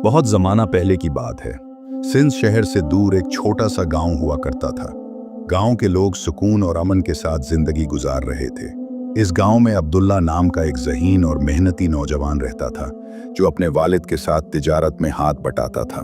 बहुत जमाना पहले की बात है। सिंध शहर से दूर एक छोटा सा गांव हुआ करता था। गांव के लोग सुकून और अमन के साथ जिंदगी गुजार रहे थे। इस गांव में अब्दुल्ला नाम का एक ज़हीन और मेहनती नौजवान रहता था, जो अपने वालिद के साथ तिजारत में हाथ बटाता था।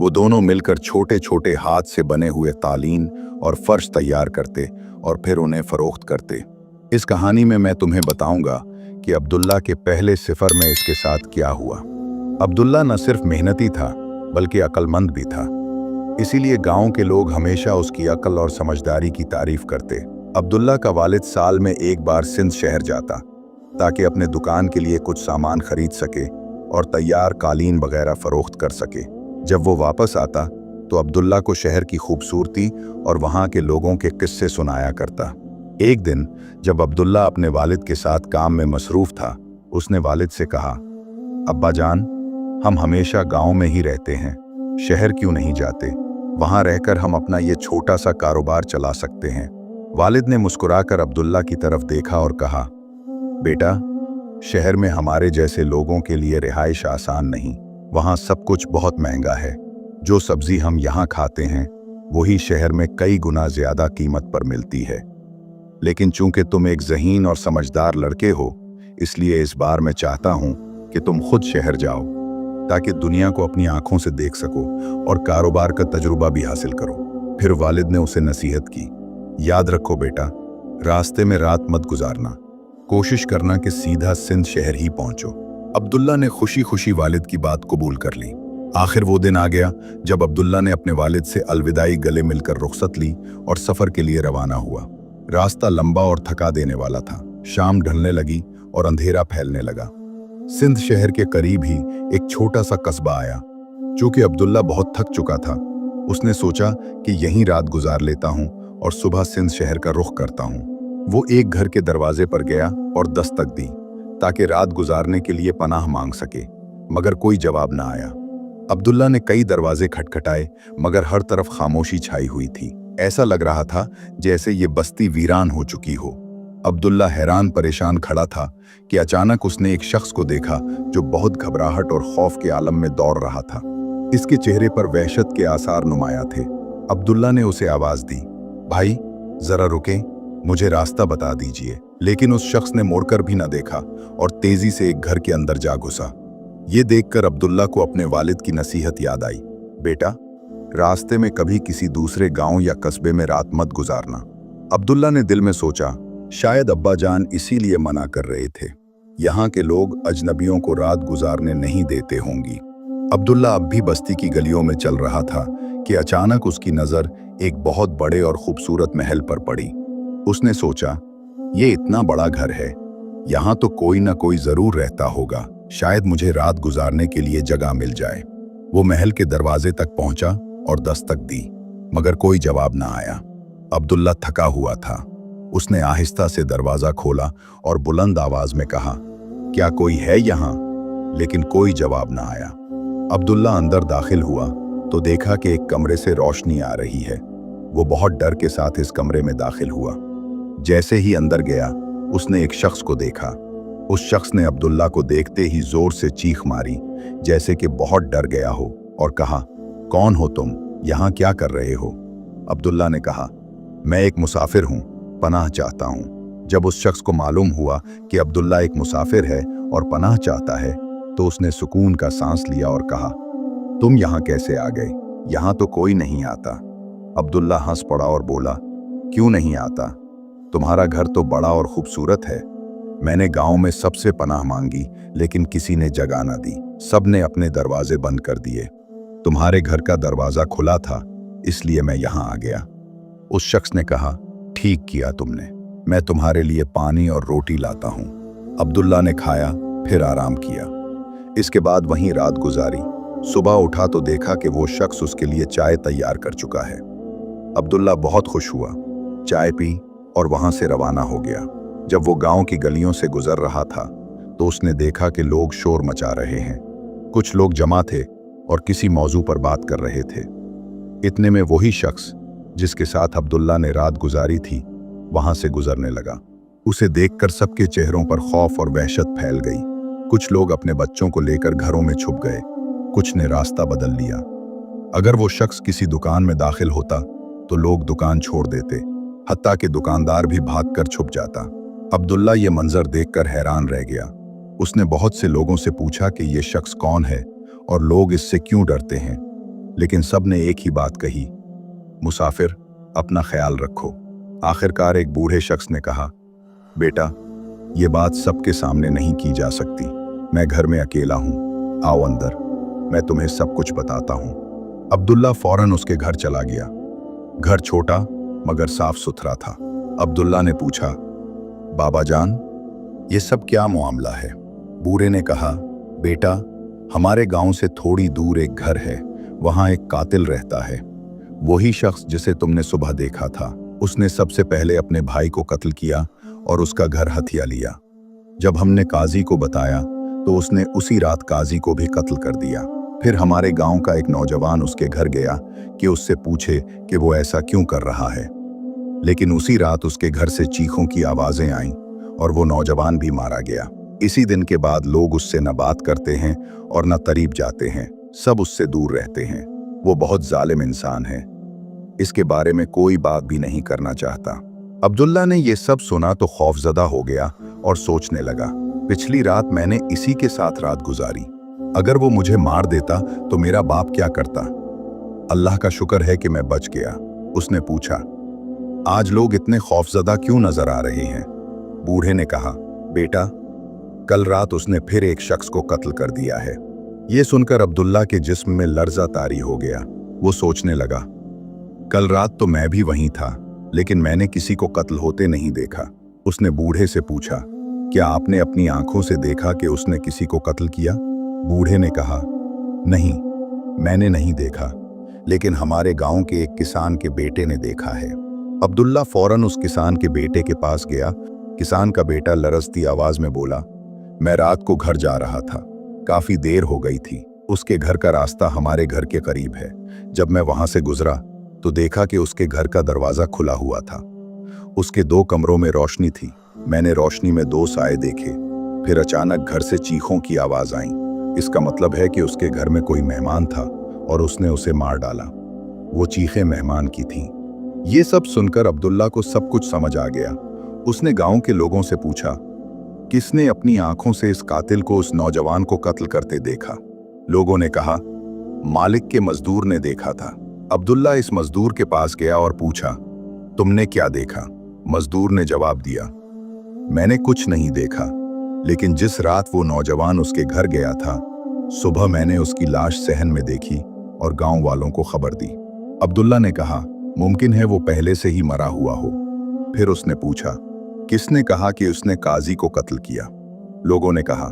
वो दोनों मिलकर छोटे छोटे हाथ से बने हुए कालीन और फर्श तैयार करते और फिर उन्हें फरोख्त करते। इस कहानी में मैं तुम्हें बताऊंगा कि अब्दुल्ला के पहले सफ़र में इसके साथ क्या हुआ। अब्दुल्ला न सिर्फ मेहनती था बल्कि अक्लमंद भी था, इसीलिए गांव के लोग हमेशा उसकी अक्ल और समझदारी की तारीफ करते। अब्दुल्ला का वालिद साल में एक बार सिंध शहर जाता ताकि अपने दुकान के लिए कुछ सामान खरीद सके और तैयार कालीन वगैरह फरोख्त कर सके। जब वो वापस आता तो अब्दुल्ला को शहर की खूबसूरती और वहाँ के लोगों के किस्से सुनाया करता। एक दिन जब अब्दुल्ला अपने वालिद के साथ काम में मसरूफ था, उसने वालिद से कहा, अब्बा जान, हम हमेशा गांव में ही रहते हैं, शहर क्यों नहीं जाते? वहां रहकर हम अपना ये छोटा सा कारोबार चला सकते हैं। वालिद ने मुस्कुराकर अब्दुल्ला की तरफ देखा और कहा, बेटा, शहर में हमारे जैसे लोगों के लिए रिहाइश आसान नहीं। वहां सब कुछ बहुत महंगा है। जो सब्जी हम यहाँ खाते हैं वही शहर में कई गुना ज्यादा कीमत पर मिलती है। लेकिन चूंकि तुम एक ज़हीन और समझदार लड़के हो, इसलिए इस बार मैं चाहता हूं कि तुम खुद शहर जाओ ताकि दुनिया को अपनी आंखों से देख सको और कारोबार का तजुर्बा भी हासिल करो। फिर वालिद ने उसे नसीहत की, याद रखो बेटा, रास्ते में रात मत गुजारना, कोशिश करना कि सीधा सिंध शहर ही पहुंचो। अब्दुल्ला ने खुशी खुशी वालिद की बात कबूल कर ली। आखिर वो दिन आ गया जब अब्दुल्ला ने अपने वालिद से अलविदाई गले मिलकर रुखसत ली और सफर के लिए रवाना हुआ। रास्ता लंबा और थका देने वाला था। शाम ढलने लगी और अंधेरा फैलने लगा। सिंध शहर के करीब ही एक छोटा सा कस्बा आया। चूंकि अब्दुल्ला बहुत थक चुका था, उसने सोचा कि यहीं रात गुजार लेता हूं और सुबह सिंध शहर का रुख करता हूं। वो एक घर के दरवाजे पर गया और दस्तक दी ताकि रात गुजारने के लिए पनाह मांग सके, मगर कोई जवाब ना आया। अब्दुल्ला ने कई दरवाजे खटखटाए, मगर हर तरफ खामोशी छाई हुई थी। ऐसा लग रहा था जैसे ये बस्ती वीरान हो चुकी हो। अब्दुल्ला हैरान परेशान खड़ा था कि अचानक उसने एक शख्स को देखा जो बहुत घबराहट और खौफ के आलम में दौड़ रहा था। इसके चेहरे पर वहशत के आसार नुमाया थे। अब्दुल्ला ने उसे आवाज दी, भाई जरा रुकें, मुझे रास्ता बता दीजिए। लेकिन उस शख्स ने मुड़कर भी न देखा और तेजी से एक घर के अंदर जा घुसा। ये देखकर अब्दुल्ला को अपने वालिद की नसीहत याद आई, बेटा, रास्ते में कभी किसी दूसरे गांव या कस्बे में रात मत गुजारना। अब्दुल्ला ने दिल में सोचा, शायद अब्बा जान इसीलिए मना कर रहे थे। यहाँ के लोग अजनबियों को रात गुजारने नहीं देते होंगी। अब्दुल्ला अब भी बस्ती की गलियों में चल रहा था कि अचानक उसकी नज़र एक बहुत बड़े और खूबसूरत महल पर पड़ी। उसने सोचा, ये इतना बड़ा घर है, यहाँ तो कोई ना कोई ज़रूर रहता होगा, शायद मुझे रात गुजारने के लिए जगह मिल जाए। वो महल के दरवाजे तक पहुंचा और दस्तक दी, मगर कोई जवाब ना आया। अब्दुल्ला थका हुआ था। उसने आहिस्ता से दरवाजा खोला और बुलंद आवाज में कहा, क्या कोई है यहाँ? लेकिन कोई जवाब ना आया। अब्दुल्ला अंदर दाखिल हुआ तो देखा कि एक कमरे से रोशनी आ रही है। वो बहुत डर के साथ इस कमरे में दाखिल हुआ। जैसे ही अंदर गया, उसने एक शख्स को देखा। उस शख्स ने अब्दुल्ला को देखते ही जोर से चीख मारी, जैसे कि बहुत डर गया हो, और कहा, कौन हो तुम? यहाँ क्या कर रहे हो? अब्दुल्ला ने कहा, मैं एक मुसाफिर हूँ, पनाह चाहता हूँ। जब उस शख्स को मालूम हुआ कि अब्दुल्ला एक मुसाफिर है और पनाह चाहता है, तो उसने सुकून का सांस लिया और कहा, तुम यहाँ कैसे आ गए? यहाँ तो कोई नहीं आता। अब्दुल्ला हंस पड़ा और बोला, क्यों नहीं आता? तुम्हारा घर तो बड़ा और खूबसूरत है। मैंने गांव में सबसे पनाह मांगी, लेकिन किसी ने जगह न दी। सब ने अपने दरवाजे बंद कर दिए। तुम्हारे घर का दरवाजा खुला था, इसलिए मैं यहाँ आ गया। उस शख्स ने कहा, ठीक किया तुमने, मैं तुम्हारे लिए पानी और रोटी लाता हूँ। अब्दुल्ला ने खाया, फिर आराम किया। इसके बाद वहीं रात गुजारी। सुबह उठा तो देखा कि वो शख्स उसके लिए चाय तैयार कर चुका है। अब्दुल्ला बहुत खुश हुआ, चाय पी और वहां से रवाना हो गया। जब वो गांव की गलियों से गुजर रहा था तो उसने देखा कि लोग शोर मचा रहे हैं। कुछ लोग जमा थे और किसी मौजू पर बात कर रहे थे। इतने में वही शख्स जिसके साथ अब्दुल्ला ने रात गुजारी थी, वहां से गुजरने लगा। उसे देखकर सबके चेहरों पर खौफ और वहशत फैल गई। कुछ लोग अपने बच्चों को लेकर घरों में छुप गए, कुछ ने रास्ता बदल लिया। अगर वो शख्स किसी दुकान में दाखिल होता तो लोग दुकान छोड़ देते, हत्ता कि दुकानदार भी भागकर छुप जाता। अब्दुल्ला ये मंजर देखकर हैरान रह गया। उसने बहुत से लोगों से पूछा कि ये शख्स कौन है और लोग इससे क्यों डरते हैं, लेकिन सब ने एक ही बात कही, मुसाफिर, अपना ख्याल रखो। आखिरकार एक बूढ़े शख्स ने कहा, बेटा, ये बात सबके सामने नहीं की जा सकती। मैं घर में अकेला हूँ, आओ अंदर, मैं तुम्हें सब कुछ बताता हूँ। अब्दुल्ला फौरन उसके घर चला गया। घर छोटा मगर साफ सुथरा था। अब्दुल्ला ने पूछा, बाबा जान, ये सब क्या मामला है? बूढ़े ने कहा, बेटा, हमारे गांव से थोड़ी दूर एक घर है, वहां एक कातिल रहता है। वही शख्स जिसे तुमने सुबह देखा था, उसने सबसे पहले अपने भाई को कत्ल किया और उसका घर हथिया लिया। जब हमने काजी को बताया तो उसने उसी रात काजी को भी कत्ल कर दिया। फिर हमारे गांव का एक नौजवान उसके घर गया कि उससे पूछे कि वो ऐसा क्यों कर रहा है, लेकिन उसी रात उसके घर से चीखों की आवाजें आईं और वो नौजवान भी मारा गया। इसी दिन के बाद लोग उससे न बात करते हैं और न करीब जाते हैं, सब उससे दूर रहते हैं। वो बहुत जालिम इंसान है, इसके बारे में कोई बात भी नहीं करना चाहता। अब्दुल्ला ने ये सब सुना तो खौफजदा हो गया और सोचने लगा, पिछली रात मैंने इसी के साथ रात गुजारी। अगर वो मुझे मार देता तो मेरा बाप क्या करता? अल्लाह का शुक्र है कि मैं बच गया। उसने पूछा, आज लोग इतने खौफजदा क्यों नजर आ रहे हैं? बूढ़े ने कहा, बेटा, कल रात उसने फिर एक शख्स को कत्ल कर दिया है। ये सुनकर अब्दुल्ला के जिस्म में लर्जा तारी हो गया। वो सोचने लगा, कल रात तो मैं भी वहीं था, लेकिन मैंने किसी को कत्ल होते नहीं देखा। उसने बूढ़े से पूछा, क्या आपने अपनी आंखों से देखा कि उसने किसी को कत्ल किया? बूढ़े ने कहा, नहीं, मैंने नहीं देखा, लेकिन हमारे गांव के एक किसान के बेटे ने देखा है। अब्दुल्ला फौरन उस किसान के बेटे के पास गया। किसान का बेटा लरजती आवाज में बोला, मैं रात को घर जा रहा था, काफी देर हो गई थी। उसके घर का रास्ता हमारे घर के करीब है। जब मैं वहां से गुजरा तो देखा कि उसके घर का दरवाजा खुला हुआ था। उसके 2 कमरों में रोशनी थी। मैंने रोशनी में 2 साए देखे। फिर अचानक घर से चीखों की आवाज आई। इसका मतलब है कि उसके घर में कोई मेहमान था और उसने उसे मार डाला। वो चीखें मेहमान की थीं। ये सब सुनकर अब्दुल्ला को सब कुछ समझ आ गया। उसने गांव के लोगों से पूछा, किसने अपनी आंखों से इस कातिल को उस नौजवान को कत्ल करते देखा? लोगों ने कहा, मालिक के मजदूर ने देखा था। अब्दुल्ला इस मजदूर के पास गया और पूछा, तुमने क्या देखा? मजदूर ने जवाब दिया, मैंने कुछ नहीं देखा, लेकिन जिस रात वो नौजवान उसके घर गया था, सुबह मैंने उसकी लाश सहन में देखी और गांव वालों को खबर दी। अब्दुल्ला ने कहा, मुमकिन है वो पहले से ही मरा हुआ हो। फिर उसने पूछा, किसने कहा कि उसने काजी को कत्ल किया? लोगों ने कहा,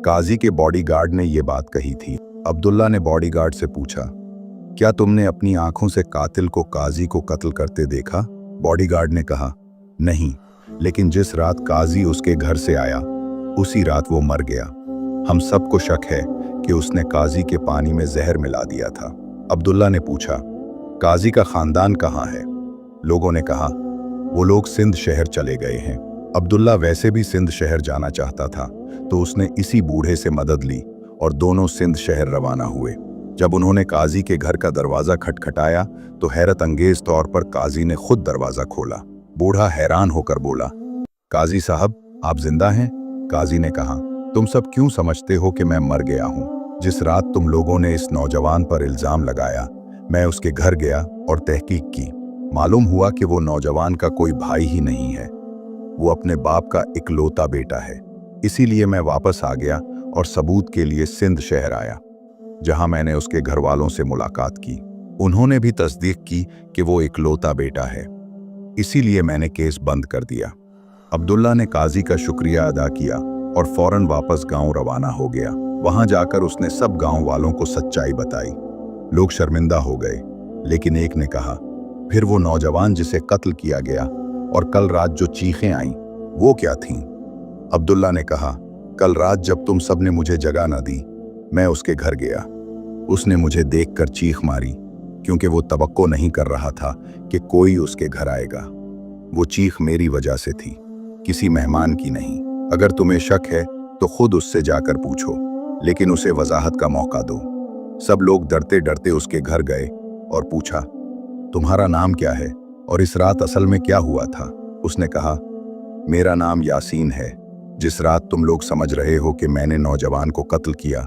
काजी के बॉडीगार्ड ने ये बात कही थी। अब्दुल्ला ने बॉडीगार्ड से पूछा, क्या तुमने अपनी आंखों से कातिल को काजी को कत्ल करते देखा? बॉडीगार्ड ने कहा, नहीं, लेकिन जिस रात काजी उसके घर से आया उसी रात वो मर गया। हम सबको शक है कि उसने काजी के पानी में जहर मिला दिया था। अब्दुल्ला ने पूछा, काजी का खानदान कहाँ है? लोगों ने कहा, वो लोग सिंध शहर चले गए हैं। अब्दुल्ला वैसे भी सिंध शहर जाना चाहता था, तो उसने इसी बूढ़े से मदद ली और दोनों सिंध शहर रवाना हुए। जब उन्होंने काजी के घर का दरवाजा खटखटाया तो हैरत अंगेज तौर पर काजी ने खुद दरवाजा खोला। बूढ़ा हैरान होकर बोला, काजी साहब, आप जिंदा हैं? काजी ने कहा, तुम सब क्यों समझते हो कि मैं मर गया हूँ? जिस रात तुम लोगों ने इस नौजवान पर इल्जाम लगाया, मैं उसके घर गया और तहकीक की। मालूम हुआ कि वो नौजवान का कोई भाई ही नहीं है, वो अपने बाप का इकलौता बेटा है। इसीलिए मैं वापस आ गया और सबूत के लिए सिंध शहर आया, जहां मैंने उसके घर वालों से मुलाकात की। उन्होंने भी तस्दीक की कि वो इकलौता बेटा है, इसीलिए मैंने केस बंद कर दिया। अब्दुल्ला ने काजी का शुक्रिया अदा किया और फौरन वापस गांव रवाना हो गया। वहां जाकर उसने सब गांव वालों को सच्चाई बताई। लोग शर्मिंदा हो गए, लेकिन एक ने कहा, फिर वो नौजवान जिसे कत्ल किया गया और कल रात जो चीखें आईं, वो क्या थीं? अब्दुल्ला ने कहा, कल रात जब तुम सब ने मुझे जगह न दी, मैं उसके घर गया। उसने मुझे देखकर चीख मारी, क्योंकि वो तवक्को नहीं कर रहा था कि कोई उसके घर आएगा। वो चीख मेरी वजह से थी, किसी मेहमान की नहीं। अगर तुम्हें शक है तो खुद उससे जाकर पूछो, लेकिन उसे वजाहत का मौका दो। सब लोग डरते डरते उसके घर गए और पूछा, तुम्हारा नाम क्या है और इस रात असल में क्या हुआ था? उसने कहा, मेरा नाम यासीन है। जिस रात तुम लोग समझ रहे हो कि मैंने नौजवान को कत्ल किया,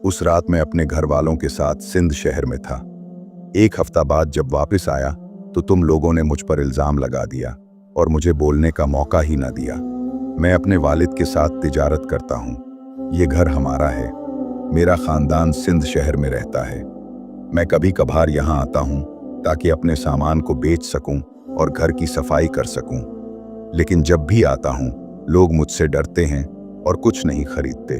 उस रात मैं अपने घर वालों के साथ सिंध शहर में था। 1 हफ्ता बाद जब वापस आया तो तुम लोगों ने मुझ पर इल्जाम लगा दिया और मुझे बोलने का मौका ही ना दिया। मैं अपने वालिद के साथ तिजारत करता हूँ। ये घर हमारा है। मेरा खानदान सिंध शहर में रहता है। मैं कभी कभार यहाँ आता हूँ ताकि अपने सामान को बेच सकूं और घर की सफाई कर सकूं। लेकिन जब भी आता हूँ लोग मुझसे डरते हैं और कुछ नहीं खरीदते।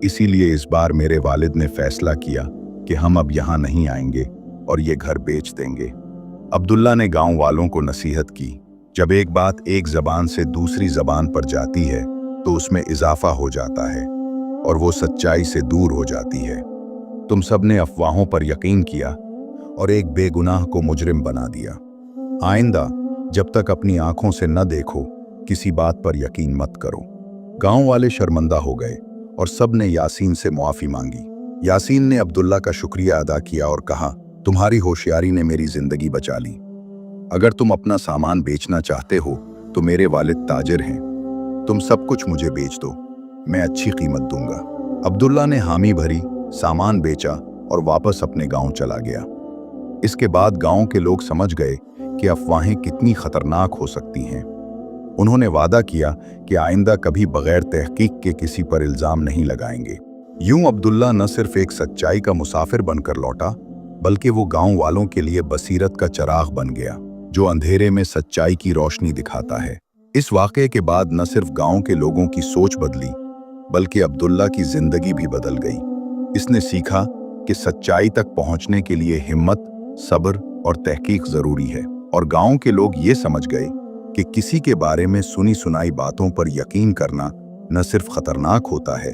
इसीलिए इस बार मेरे वालिद ने फैसला किया कि हम अब यहाँ नहीं आएंगे और ये घर बेच देंगे। अब्दुल्ला ने गांव वालों को नसीहत की, जब एक बात एक जबान से दूसरी जबान पर जाती है तो उसमें इजाफा हो जाता है और वो सच्चाई से दूर हो जाती है। तुम सब ने अफवाहों पर यकीन किया और एक बेगुनाह को मुजरिम बना दिया। आइंदा जब तक अपनी आंखों से न देखो किसी बात पर यकीन मत करो। गांव वाले शर्मिंदा हो गए और सब ने यासीन से मुआफी मांगी। यासीन ने अब्दुल्ला का शुक्रिया अदा किया और कहा, तुम्हारी होशियारी ने मेरी जिंदगी बचा ली। अगर तुम अपना सामान बेचना चाहते हो तो मेरे वालिद ताजिर हैं। तुम सब कुछ मुझे बेच दो, मैं अच्छी कीमत दूंगा। अब्दुल्ला ने हामी भरी, सामान बेचा और वापस अपने गांव चला गया। इसके बाद गांव के लोग समझ गए कि अफवाहें कितनी खतरनाक हो सकती हैं। उन्होंने वादा किया कि आइंदा कभी बगैर तहकीक के किसी पर इल्जाम नहीं लगाएंगे। यूं अब्दुल्ला न सिर्फ एक सच्चाई का मुसाफिर बनकर लौटा, बल्कि वो गांव वालों के लिए बसीरत का चराग बन गया, जो अंधेरे में सच्चाई की रोशनी दिखाता है। इस वाक़े के बाद न सिर्फ गांव के लोगों की सोच बदली, बल्कि अब्दुल्ला की जिंदगी भी बदल गई। इसने सीखा कि सच्चाई तक पहुंचने के लिए हिम्मत, सब्र और तहकीक जरूरी है। और गांव के लोग ये समझ गए कि किसी के बारे में सुनी सुनाई बातों पर यकीन करना न सिर्फ खतरनाक होता है,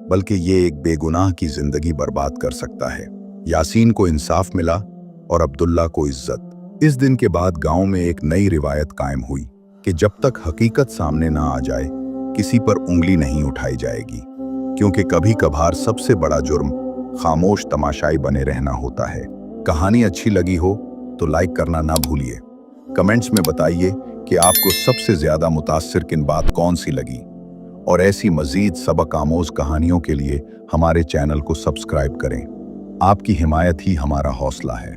बल्कि ये एक बेगुनाह की जिंदगी बर्बाद कर सकता है। यासीन को इंसाफ मिला और अब्दुल्ला को इज्जत। इस दिन के बाद गांव में एक नई रिवायत कायम हुई कि जब तक हकीकत सामने ना आ जाए किसी पर उंगली नहीं उठाई जाएगी, क्योंकि कभी कभार सबसे बड़ा जुर्म खामोश तमाशाई बने रहना होता है। कहानी अच्छी लगी हो तो लाइक करना ना भूलिए। कमेंट्स में बताइए कि आपको सबसे ज्यादा मुतासिर किन बात कौन सी लगी, और ऐसी मजीद सबक आमोज कहानियों के लिए हमारे चैनल को सब्सक्राइब करें। आपकी हिमायत ही हमारा हौसला है।